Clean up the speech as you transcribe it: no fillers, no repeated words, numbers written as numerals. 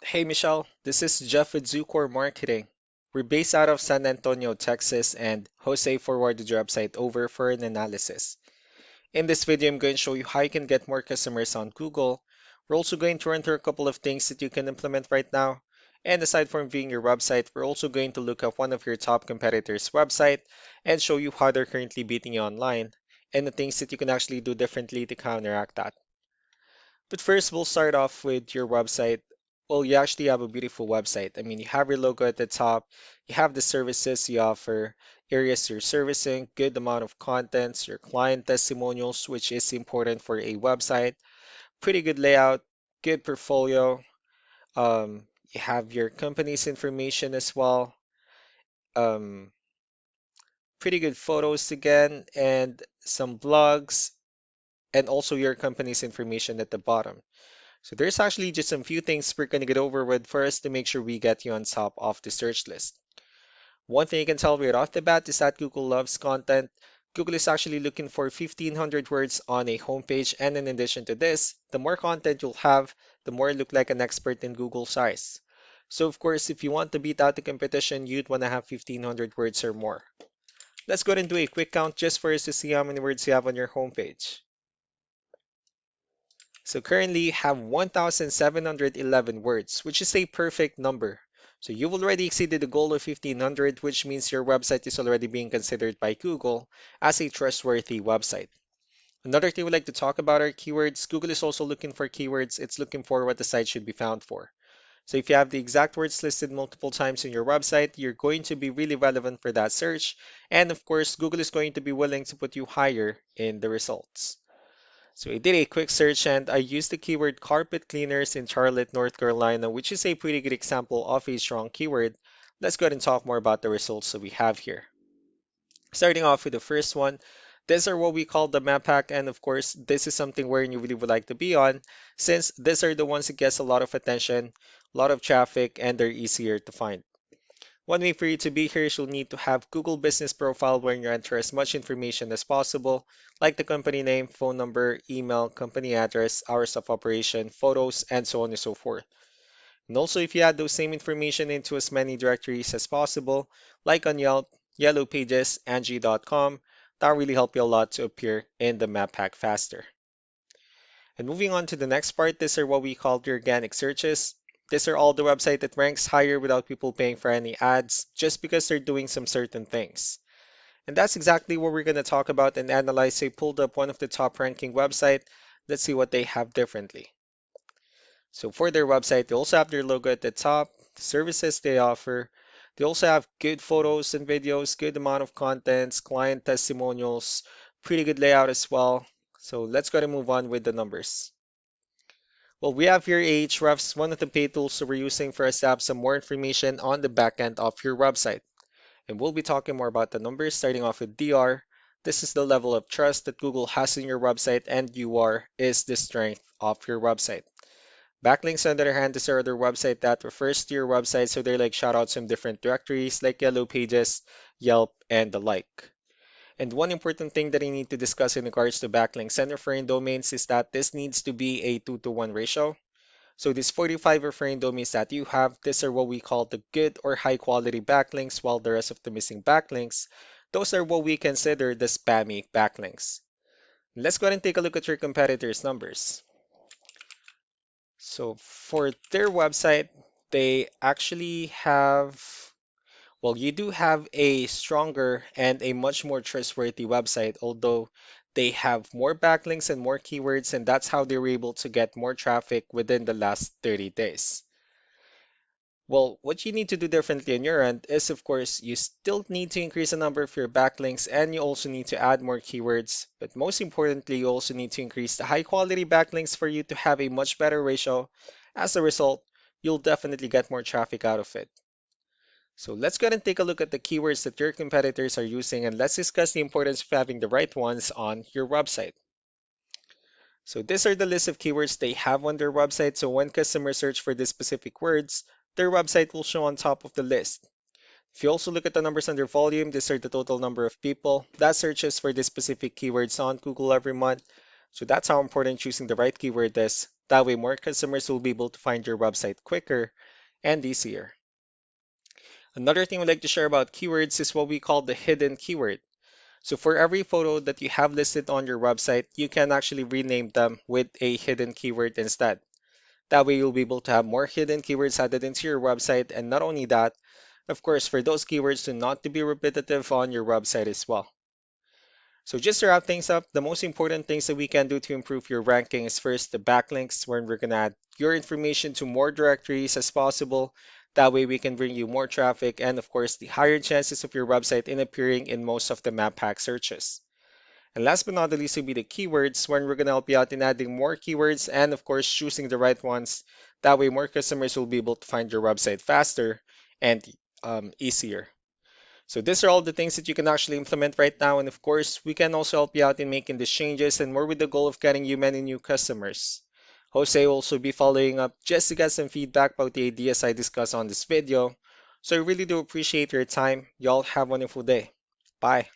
Hey Michelle, this is Jeff with Zucor Marketing. We're based out of San Antonio, Texas, and Jose forwarded your website over for an analysis. In this video, I'm going to show you how you can get more customers on Google. We're also going to run through a couple of things that you can implement right now. And aside from viewing your website, we're also going to look at one of your top competitors' website and show you how they're currently beating you online and the things that you can actually do differently to counteract that. But first, we'll start off with your website. Well, you actually have a beautiful website. I mean, you have your logo at the top, you have the services you offer, areas you're servicing, good amount of contents, your client testimonials, which is important for a website, pretty good layout, good portfolio. You have your company's information as well, um, pretty good photos again, and some blogs, and also your company's information at the bottom. So there's actually just some few things we're going to get over with first to make sure we get you on top of the search list. One thing you can tell right off the bat is that Google loves content. Google is actually looking for 1,500 words on a homepage, and in addition to this, the more content you'll have, the more you look like an expert in Google's eyes. So of course, if you want to beat out the competition, you'd want to have 1,500 words or more. Let's go ahead and do a quick count just for us to see how many words you have on your homepage. So currently you have 1,711 words, which is a perfect number. So you've already exceeded the goal of 1,500, which means your website is already being considered by Google as a trustworthy website. Another thing we'd like to talk about are keywords. Google is also looking for keywords. It's looking for what the site should be found for. So if you have the exact words listed multiple times in your website, you're going to be really relevant for that search. And of course, Google is going to be willing to put you higher in the results. So I did a quick search and I used the keyword carpet cleaners in Charlotte, North Carolina, which is a pretty good example of a strong keyword. Let's go ahead and talk more about the results that we have here. Starting off with the first one, these are what we call the map hack, and of course, this is something where you really would like to be on, since these are the ones that gets a lot of attention, a lot of traffic, and they're easier to find. One way for you to be here is you'll need to have Google Business Profile where you enter as much information as possible, like the company name, phone number, email, company address, hours of operation, photos, and so on and so forth. And also, if you add those same information into as many directories as possible, like on Yelp, Yellow Pages, Angie.com, that'll really help you a lot to appear in the map pack faster. And moving on to the next part, these are what we call the organic searches. These are all the website that ranks higher without people paying for any ads, just because they're doing some certain things. And that's exactly what we're going to talk about and analyze. So I pulled up one of the top ranking website. Let's see what they have differently. So for their website, they also have their logo at the top, the services they offer. They also have good photos and videos, good amount of contents, client testimonials, pretty good layout as well. So let's go and move on with the numbers. Well, we have here Ahrefs, one of the paid tools that we're using for us to have some more information on the back end of your website. And we'll be talking more about the numbers, starting off with DR. This is the level of trust that Google has in your website, and UR is the strength of your website. Backlinks, on the other hand, is our other website that refers to your website, so they're like shoutouts from different directories like Yellow Pages, Yelp, and the like. And one important thing that I need to discuss in regards to backlinks and referring domains is that this needs to be a 2-to-1 ratio. So these 45 referring domains that you have, these are what we call the good or high quality backlinks, while the rest of the missing backlinks, those are what we consider the spammy backlinks. Let's go ahead and take a look at your competitors' numbers. So for their website, they actually have, well, you do have a stronger and a much more trustworthy website, although they have more backlinks and more keywords, and that's how they were able to get more traffic within the last 30 days. Well, what you need to do differently on your end is, of course, you still need to increase the number of your backlinks and you also need to add more keywords. But most importantly, you also need to increase the high quality backlinks for you to have a much better ratio. As a result, you'll definitely get more traffic out of it. So let's go ahead and take a look at the keywords that your competitors are using and let's discuss the importance of having the right ones on your website. So these are the list of keywords they have on their website. So when customers search for these specific words, their website will show on top of the list. If you also look at the numbers under volume, these are the total number of people that searches for these specific keywords on Google every month. So that's how important choosing the right keyword is That way, more customers will be able to find your website quicker and easier. Another thing we'd like to share about keywords is what we call the hidden keyword. So for every photo that you have listed on your website, you can actually rename them with a hidden keyword instead. That way you'll be able to have more hidden keywords added into your website. And not only that, of course, for those keywords to not to be repetitive on your website as well. So just to wrap things up, the most important things that we can do to improve your ranking is first the backlinks, where we're going to add your information to more directories as possible. That way we can bring you more traffic and of course the higher chances of your website in appearing in most of the map pack searches. And last but not the least will be the keywords, when we're going to help you out in adding more keywords and of course choosing the right ones. That way more customers will be able to find your website faster and easier. So these are all the things that you can actually implement right now. And of course, we can also help you out in making these changes and more with the goal of getting you many new customers. Jose will also be following up just to get some feedback about the ideas I discussed on this video. So I really do appreciate your time. Y'all have a wonderful day. Bye.